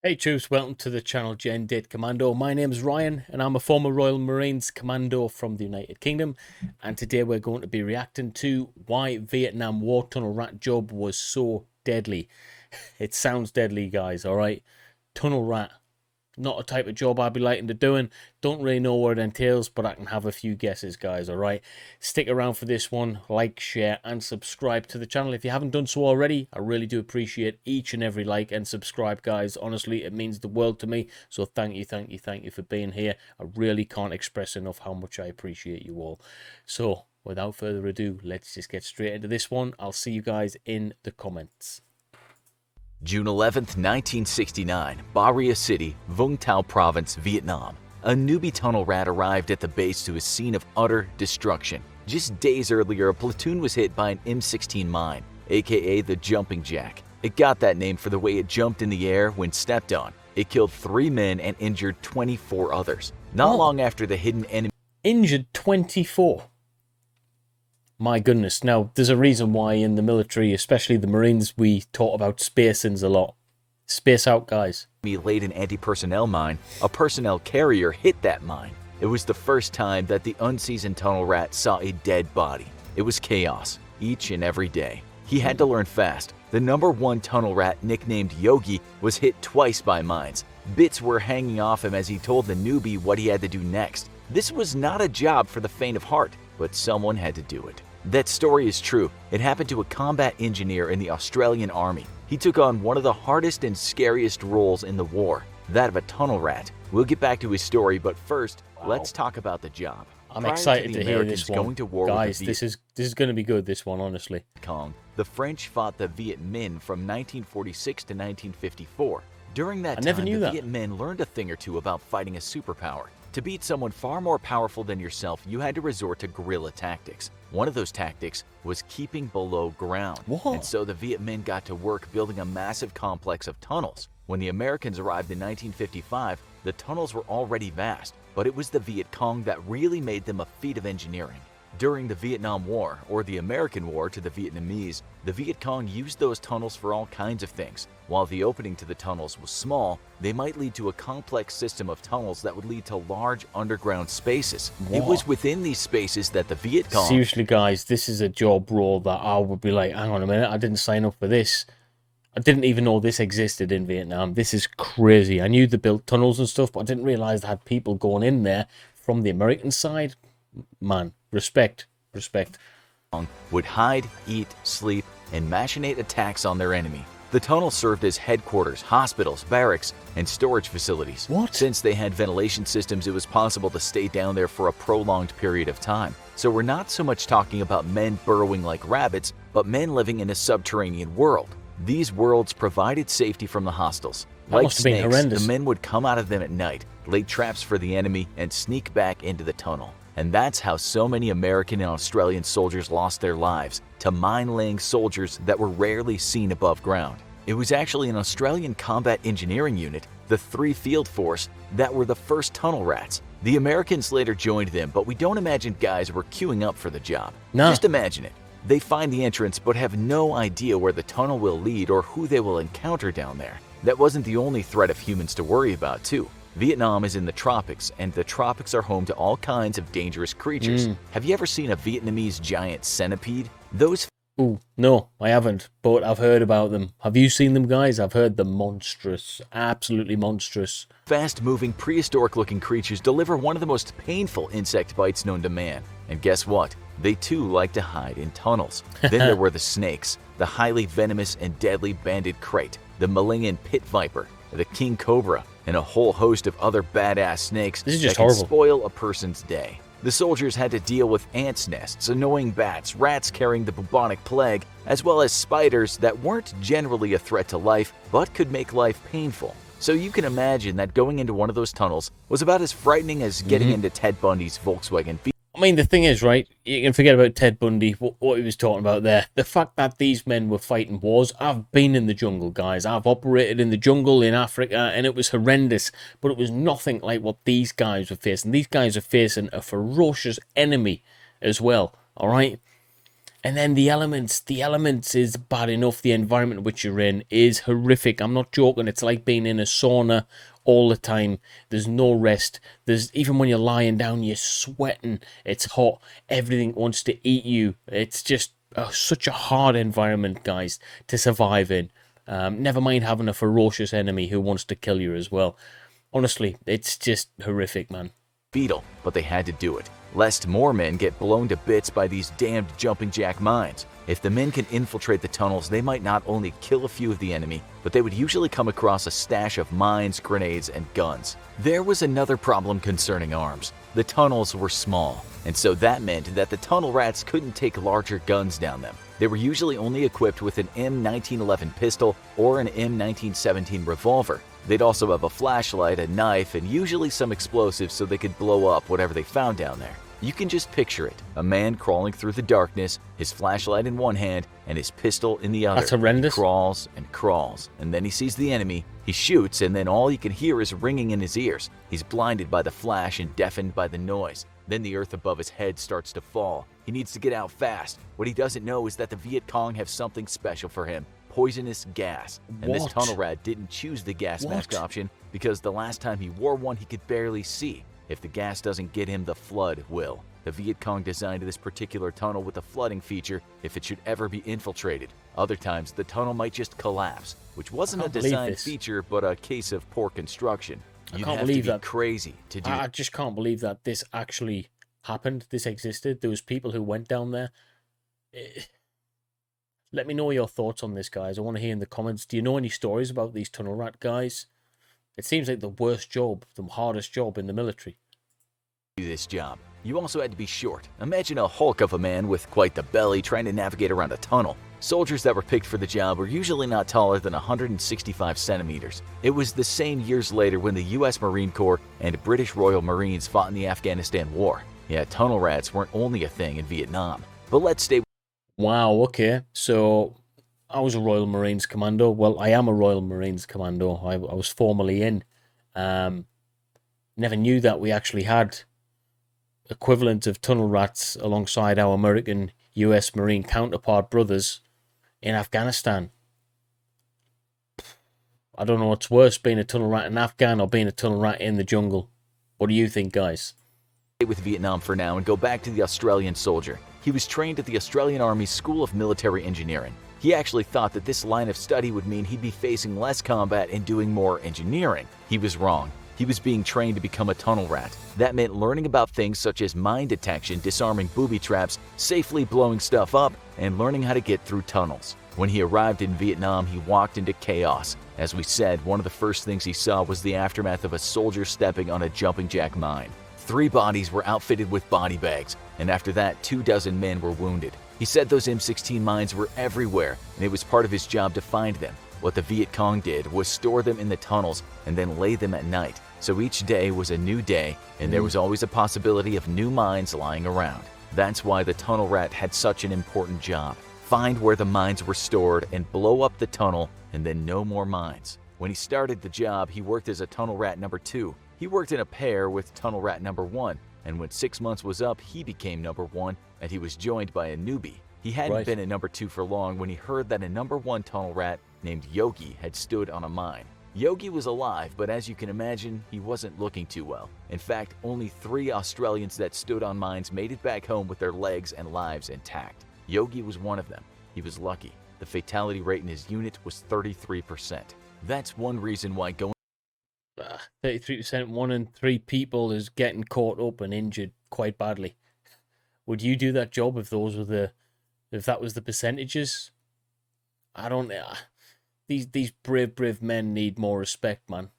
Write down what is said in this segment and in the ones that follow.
Hey troops, welcome to the channel Dit Commando. My name is Ryan and I'm a former Royal Marines Commando from the United Kingdom, and today we're going to be reacting to why Vietnam War Tunnel Rat job was so deadly. It sounds deadly, guys, alright? Tunnel Rat. Not a type of job I'd be liking to doing. Don't really know what it entails, but I can have a few guesses, guys, alright? Stick around for this one. Like, share, and subscribe to the channel if you haven't done so already. I really do appreciate each and every like and subscribe, guys. Honestly, it means the world to me. So thank you for being here. I really can't express enough how much I appreciate you all. So, without further ado, let's just get straight into this one. I'll see you guys in the comments. June 11th, 1969, Ba Ria City, Vung Tau Province, Vietnam. A newbie tunnel rat arrived at the base to a scene of utter destruction. Just days earlier, a platoon was hit by an M16 mine, aka the Jumping Jack. It got that name for the way it jumped in the air when stepped on. It killed 3 men and injured 24 others. Not long after the hidden enemy injured 24. My goodness. Now, there's a reason why in the military, especially the Marines, we talk about space-ins a lot. Space out, guys. laid an anti-personnel mine, a personnel carrier hit that mine. It was the first time that the unseasoned tunnel rat saw a dead body. It was chaos, each and every day. He had to learn fast. The #1 tunnel rat, nicknamed Yogi, was hit twice by mines. Bits were hanging off him as he told the newbie what he had to do next. This was not a job for the faint of heart, but someone had to do it. That story is true. It happened to a combat engineer in the Australian Army. He took on one of the hardest and scariest roles in the war, that of a tunnel rat. We'll get back to his story, but first, let's talk about the job. I'm excited to hear this one. Going to war guys, with this is going to be good, this one, honestly. Cong. The French fought the Viet Minh from 1946 to 1954. During that time, the Viet Minh learned a thing or two about fighting a superpower. To beat someone far more powerful than yourself, you had to resort to guerrilla tactics. One of those tactics was keeping below ground. Whoa. And so the Viet Minh got to work building a massive complex of tunnels. When the Americans arrived in 1955, the tunnels were already vast, but it was the Viet Cong that really made them a feat of engineering. During the Vietnam War, or the American War to the Vietnamese, the Viet Cong used those tunnels for all kinds of things. While the opening to the tunnels was small, they might lead to a complex system of tunnels that would lead to large underground spaces. Whoa. It was within these spaces that the Viet Cong... Seriously, guys, this is a job role that I would be like, hang on a minute, I didn't sign up for this. I didn't even know this existed in Vietnam. This is crazy. I knew they built tunnels and stuff, but I didn't realize they had people going in there from the American side. Man, respect. would hide, eat, sleep, and machinate attacks on their enemy. The tunnel served as headquarters, hospitals, barracks, and storage facilities. What? Since they had ventilation systems, it was possible to stay down there for a prolonged period of time. So we're not so much talking about men burrowing like rabbits, but men living in a subterranean world. These worlds provided safety from the hostiles. Like snakes, the men would come out of them at night, lay traps for the enemy, and sneak back into the tunnel. And that's how so many American and Australian soldiers lost their lives, to mine-laying soldiers that were rarely seen above ground. It was actually an Australian combat engineering unit, the 3 Field Force, that were the first tunnel rats. The Americans later joined them, but we don't imagine guys were queuing up for the job. No. Just imagine it. They find the entrance but have no idea where the tunnel will lead or who they will encounter down there. That wasn't the only threat of humans to worry about, too. Vietnam is in the tropics, and the tropics are home to all kinds of dangerous creatures. Have you ever seen a Vietnamese giant centipede? Those... Ooh, no, I haven't, but I've heard about them. Have you seen them, guys? I've heard them monstrous, absolutely monstrous. Fast-moving, prehistoric-looking creatures deliver one of the most painful insect bites known to man. And guess what? They too like to hide in tunnels. Then there were the snakes, the highly venomous and deadly banded krait, the malignant pit viper, the king cobra, and a whole host of other badass snakes this is just that can horrible. spoil a person's day. The soldiers had to deal with ants' nests, annoying bats, rats carrying the bubonic plague, as well as spiders that weren't generally a threat to life, but could make life painful. So you can imagine that going into one of those tunnels was about as frightening as getting into Ted Bundy's Volkswagen Beetle. I mean, the thing is, right, you can forget about Ted Bundy, what he was talking about there. The fact that these men were fighting wars. I've been in the jungle, guys. I've operated in the jungle in Africa, and it was horrendous. But it was nothing like what these guys were facing. These guys are facing a ferocious enemy as well, all right? And then the elements is bad enough. The environment which you're in is horrific. I'm not joking. It's like being in a sauna all the time. There's no rest. There's even when you're lying down, you're sweating. It's hot. Everything wants to eat you. It's just such a hard environment, guys, to survive in. Never mind having a ferocious enemy who wants to kill you as well. Honestly, it's just horrific, man. Beetle, but they had to do it, lest more men get blown to bits by these damned jumping jack mines. If the men can infiltrate the tunnels, they might not only kill a few of the enemy, but they would usually come across a stash of mines, grenades, and guns. There was another problem concerning arms. The tunnels were small, and so that meant that the tunnel rats couldn't take larger guns down them. They were usually only equipped with an M1911 pistol or an M1917 revolver. They'd also have a flashlight, a knife, and usually some explosives so they could blow up whatever they found down there. You can just picture it, a man crawling through the darkness, his flashlight in one hand and his pistol in the other. That's horrendous. He crawls, and then he sees the enemy, he shoots, and then all he can hear is ringing in his ears. He's blinded by the flash and deafened by the noise. Then the earth above his head starts to fall. He needs to get out fast. What he doesn't know is that the Viet Cong have something special for him. Poisonous gas. And this tunnel rat didn't choose the gas mask option because the last time he wore one he could barely see. If the gas doesn't get him, the flood will. The Viet Cong designed this particular tunnel with a flooding feature if it should ever be infiltrated. Other times the tunnel might just collapse, which wasn't a design feature but a case of poor construction. You'd have to be crazy to do. I just can't believe that this actually happened. This existed. There was people who went down there. Let me know your thoughts on this, guys. I want to hear in the comments. Do you know any stories about these tunnel rat guys? It seems like the worst job, the hardest job in the military. This job. You also had to be short. Imagine a hulk of a man with quite the belly trying to navigate around a tunnel. Soldiers that were picked for the job were usually not taller than 165 centimeters. It was the same years later when the US Marine Corps and British Royal Marines fought in the Afghanistan War. Yeah, tunnel rats weren't only a thing in Vietnam. But let's stay. Wow, okay. So I was a Royal Marines Commando. Well, I am a Royal Marines Commando. I was formerly in. Never knew that we actually had equivalent of tunnel rats alongside our American US Marine counterpart brothers in Afghanistan. I don't know what's worse, being a tunnel rat in Afghan or being a tunnel rat in the jungle. What do you think, guys? With Vietnam for now and go back to the Australian soldier. He was trained at the Australian Army's School of Military Engineering. He actually thought that this line of study would mean he'd be facing less combat and doing more engineering. He was wrong. He was being trained to become a tunnel rat. That meant learning about things such as mine detection, disarming booby traps, safely blowing stuff up, and learning how to get through tunnels. When he arrived in Vietnam, he walked into chaos. As we said, one of the first things he saw was the aftermath of a soldier stepping on a jumping jack mine. 3 bodies were outfitted with body bags, and after that, 24 men were wounded. He said those M16 mines were everywhere, and it was part of his job to find them. What the Viet Cong did was store them in the tunnels and then lay them at night. So each day was a new day, and there was always a possibility of new mines lying around. That's why the tunnel rat had such an important job. Find where the mines were stored and blow up the tunnel, and then no more mines. When he started the job, he worked as a tunnel rat number 2. He worked in a pair with tunnel rat number 1, and when 6 months was up, he became number 1, and he was joined by a newbie. He hadn't been a number 2 for long when he heard that a number 1 tunnel rat named Yogi had stood on a mine. Yogi was alive, but as you can imagine, he wasn't looking too well. In fact, only 3 Australians that stood on mines made it back home with their legs and lives intact. Yogi was one of them. He was lucky. The fatality rate in his unit was 33%. That's one reason why going 33%, 1 in 3 people is getting caught up and injured quite badly. Would you do that job if that was the percentages? I don't. These brave men need more respect, man.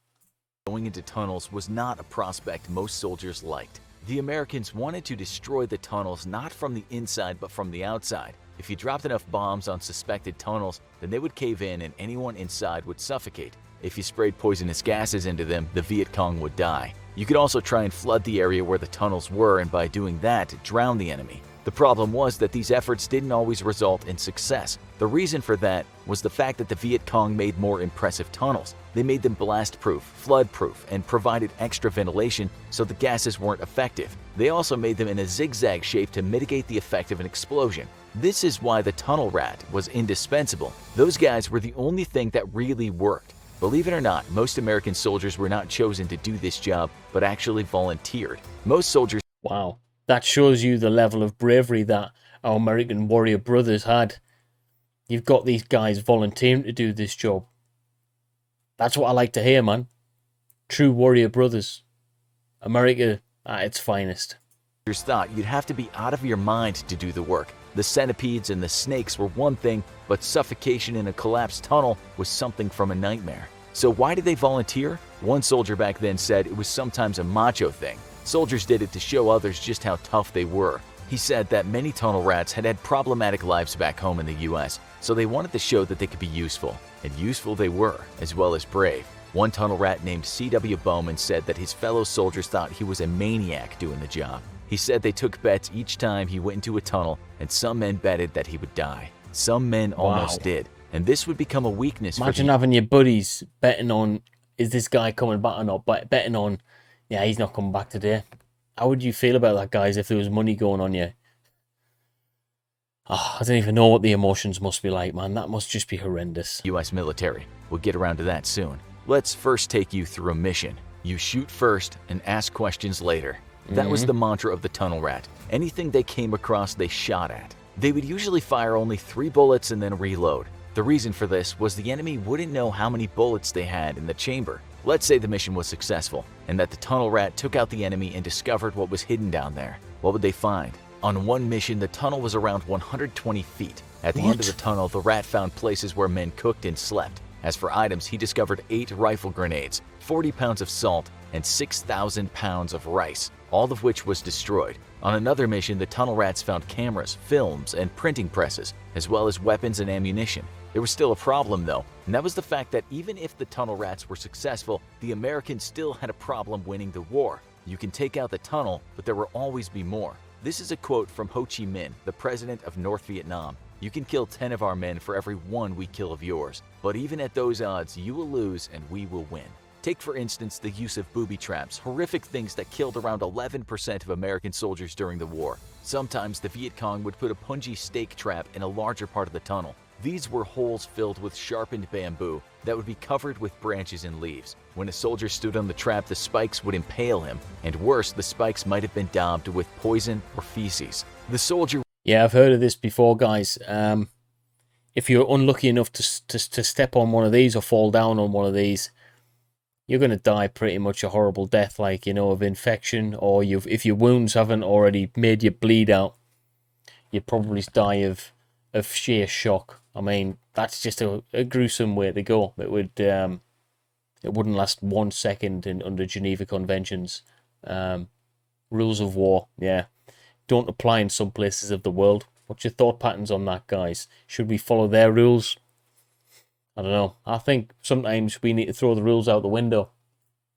Going into tunnels was not a prospect most soldiers liked. The Americans wanted to destroy the tunnels not from the inside but from the outside. If you dropped enough bombs on suspected tunnels, then they would cave in and anyone inside would suffocate. If you sprayed poisonous gases into them, the Viet Cong would die. You could also try and flood the area where the tunnels were, and by doing that, drown the enemy. The problem was that these efforts didn't always result in success. The reason for that was the fact that the Viet Cong made more impressive tunnels. They made them blast-proof, flood-proof, and provided extra ventilation so the gases weren't effective. They also made them in a zigzag shape to mitigate the effect of an explosion. This is why the tunnel rat was indispensable. Those guys were the only thing that really worked. Believe it or not, most American soldiers were not chosen to do this job, but actually volunteered. Most soldiers— Wow. That shows you the level of bravery that our American warrior brothers had. You've got these guys volunteering to do this job. That's what I like to hear, man. True warrior brothers. America at its finest. thought you'd have to be out of your mind to do the work. The centipedes and the snakes were one thing, but suffocation in a collapsed tunnel was something from a nightmare. So why did they volunteer? One soldier back then said it was sometimes a macho thing. Soldiers did it to show others just how tough they were. He said that many tunnel rats had had problematic lives back home in the US, so they wanted to show that they could be useful. And useful they were, as well as brave. One tunnel rat named C.W. Bowman said that his fellow soldiers thought he was a maniac doing the job. He said they took bets each time he went into a tunnel, and some men betted that he would die. Some men almost did, and this would become a weakness. Imagine having your buddies betting on, is this guy coming back or not? But betting on, yeah, he's not coming back today. How would you feel about that, guys, if there was money going on you? Oh, I don't even know what the emotions must be like, man. That must just be horrendous. US military. We'll get around to that soon. Let's first take you through a mission. You shoot first and ask questions later. That was the mantra of the tunnel rat. Anything they came across, they shot at. They would usually fire only 3 bullets and then reload. The reason for this was the enemy wouldn't know how many bullets they had in the chamber. Let's say the mission was successful, and that the tunnel rat took out the enemy and discovered what was hidden down there. What would they find? On one mission, the tunnel was around 120 feet. At the end of the tunnel, the rat found places where men cooked and slept. As for items, he discovered 8 rifle grenades, 40 pounds of salt, and 6,000 pounds of rice, all of which was destroyed. On another mission, the tunnel rats found cameras, films, and printing presses, as well as weapons and ammunition. There was still a problem though, and that was the fact that even if the tunnel rats were successful, the Americans still had a problem winning the war. You can take out the tunnel, but there will always be more. This is a quote from Ho Chi Minh, the president of North Vietnam. You can kill 10 of our men for every 1 we kill of yours, but even at those odds, you will lose and we will win. Take for instance the use of booby traps, horrific things that killed around 11% of American soldiers during the war. Sometimes the Viet Cong would put a punji stake trap in a larger part of the tunnel. These were holes filled with sharpened bamboo that would be covered with branches and leaves. When a soldier stood on the trap, the spikes would impale him, and worse, the spikes might have been daubed with poison or feces. The soldier— Yeah, I've heard of this before, guys. If you're unlucky enough to step on one of these or fall down on one of these, you're going to die pretty much a horrible death, like, you know, of infection, or if your wounds haven't already made you bleed out, you'd probably die of sheer shock. I mean, that's just a gruesome way to go. It wouldn't last 1 second under Geneva Conventions. Rules of war, yeah, don't apply in some places of the world. What's your thought patterns on that, guys? Should we follow their rules? I don't know. I think sometimes we need to throw the rules out the window.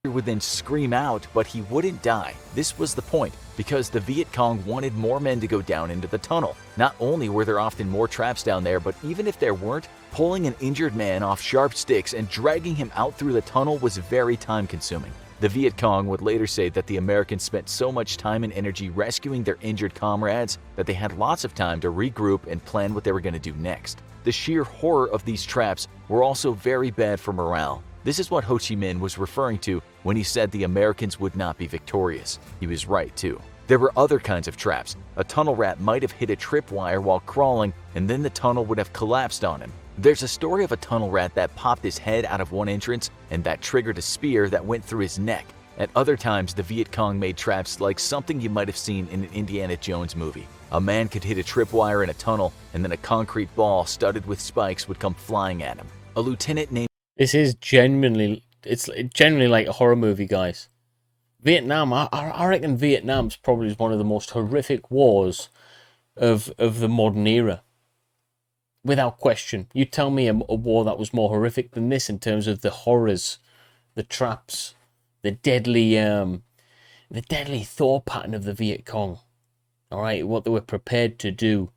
would then scream out, but he wouldn't die. This was the point, because the Viet Cong wanted more men to go down into the tunnel. Not only were there often more traps down there, but even if there weren't, pulling an injured man off sharp sticks and dragging him out through the tunnel was very time-consuming. The Viet Cong would later say that the Americans spent so much time and energy rescuing their injured comrades that they had lots of time to regroup and plan what they were going to do next. The sheer horror of these traps were also very bad for morale. This is what Ho Chi Minh was referring to when he said the Americans would not be victorious. He was right too. There were other kinds of traps. A tunnel rat might have hit a tripwire while crawling, and then the tunnel would have collapsed on him. There's a story of a tunnel rat that popped his head out of one entrance and that triggered a spear that went through his neck. At other times, the Viet Cong made traps like something you might have seen in an Indiana Jones movie. A man could hit a tripwire in a tunnel, and then a concrete ball studded with spikes would come flying at him. A lieutenant named— This is genuinely like a horror movie, guys. Vietnam, I reckon Vietnam's probably one of the most horrific wars of the modern era. Without question. You tell me a war that was more horrific than this in terms of the horrors, the traps, the deadly thought pattern of the Viet Cong. All right, what they were prepared to do.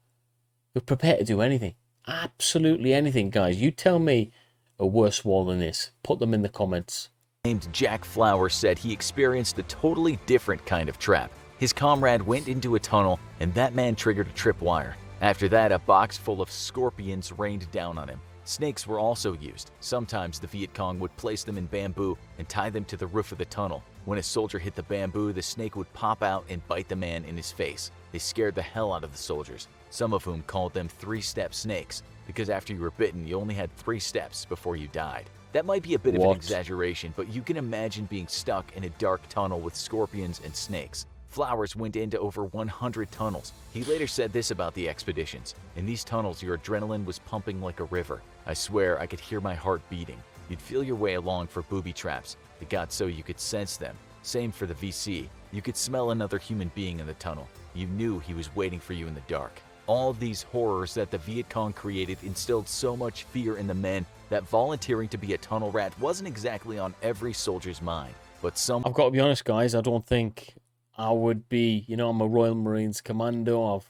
They're prepared to do anything. Absolutely anything, guys. You tell me a worse wall than this. Put them in the comments. Named Jack Flowers said he experienced a totally different kind of trap. His comrade went into a tunnel and that man triggered a tripwire. After that, a box full of scorpions rained down on him. Snakes were also used. Sometimes the Viet Cong would place them in bamboo and tie them to the roof of the tunnel. When a soldier hit the bamboo, the snake would pop out and bite the man in his face. They scared the hell out of the soldiers, some of whom called them three-step snakes, because after you were bitten, you only had 3 steps before you died. That might be a bit of an exaggeration, but you can imagine being stuck in a dark tunnel with scorpions and snakes. Flowers went into over 100 tunnels. He later said this about the expeditions: "In these tunnels, your adrenaline was pumping like a river. I swear I could hear my heart beating. You'd feel your way along for booby traps. It got so you could sense them. Same for the VC. You could smell another human being in the tunnel. You knew he was waiting for you in the dark." All of these horrors that the Viet Cong created instilled so much fear in the men that volunteering to be a tunnel rat wasn't exactly on every soldier's mind. But some... I've got to be honest, guys. I don't think I would be, you know, I'm a Royal Marines Commando.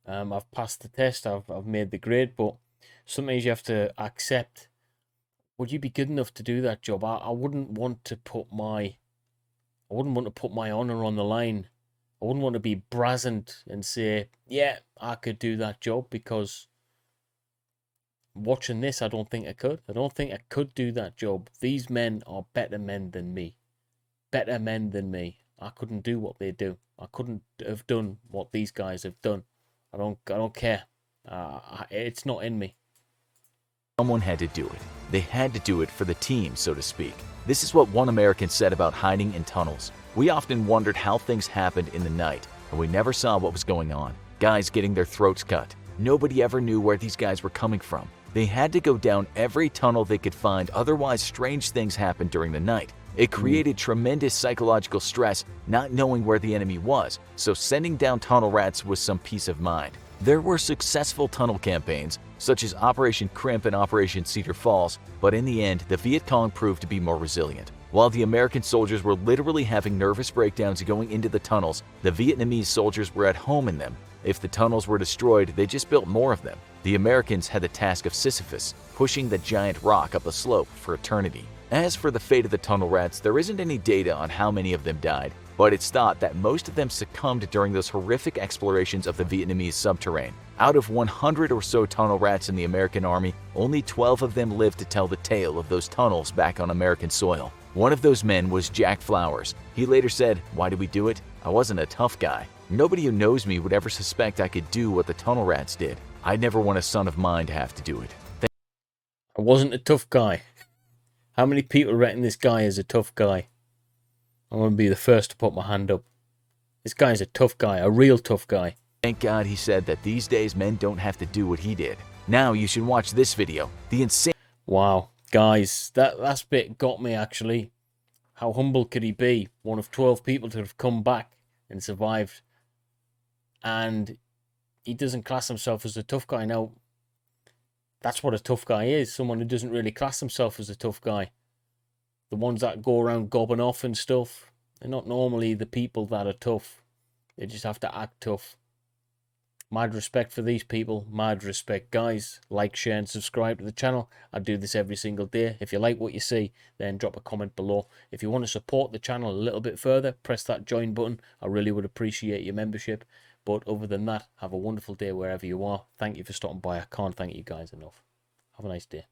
I've passed the test. I've made the grade, but sometimes you have to accept. Would you be good enough to do that job? I wouldn't want to put my honor on the line. I wouldn't want to be brazened and say, yeah, I could do that job, because watching this, I don't think I could. I don't think I could do that job. These men are better men than me. Better men than me. I couldn't do what they do. I couldn't have done what these guys have done. I don't care. It's not in me. Someone had to do it. They had to do it for the team, so to speak. This is what one American said about hiding in tunnels. "We often wondered how things happened in the night, and we never saw what was going on. Guys getting their throats cut. Nobody ever knew where these guys were coming from. They had to go down every tunnel they could find, otherwise strange things happened during the night. It created tremendous psychological stress not knowing where the enemy was, so sending down tunnel rats was some peace of mind." There were successful tunnel campaigns, such as Operation Crimp and Operation Cedar Falls, but in the end, the Viet Cong proved to be more resilient. While the American soldiers were literally having nervous breakdowns going into the tunnels, the Vietnamese soldiers were at home in them. If the tunnels were destroyed, they just built more of them. The Americans had the task of Sisyphus, pushing the giant rock up a slope for eternity. As for the fate of the tunnel rats, there isn't any data on how many of them died, but it's thought that most of them succumbed during those horrific explorations of the Vietnamese subterranean. Out of 100 or so tunnel rats in the American Army, only 12 of them lived to tell the tale of those tunnels back on American soil. One of those men was Jack Flowers. He later said, "Why did we do it? I wasn't a tough guy. Nobody who knows me would ever suspect I could do what the tunnel rats did. I'd never want a son of mine to have to do it." I wasn't a tough guy. How many people reckon this guy is a tough guy? I'm going to be the first to put my hand up. This guy's a tough guy, a real tough guy. Thank God he said that these days men don't have to do what he did. Now you should watch this video. The insane... Wow, guys, that last bit got me, actually. How humble could he be? One of 12 people to have come back and survived. And he doesn't class himself as a tough guy. Now, that's what a tough guy is. Someone who doesn't really class himself as a tough guy. The ones that go around gobbing off and stuff, they're not normally the people that are tough. They just have to act tough. Mad respect for these people. Mad respect, guys. Like, share, and subscribe to the channel. I do this every single day. If you like what you see, then drop a comment below. If you want to support the channel a little bit further, press that join button. I really would appreciate your membership. But other than that, have a wonderful day wherever you are. Thank you for stopping by. I can't thank you guys enough. Have a nice day.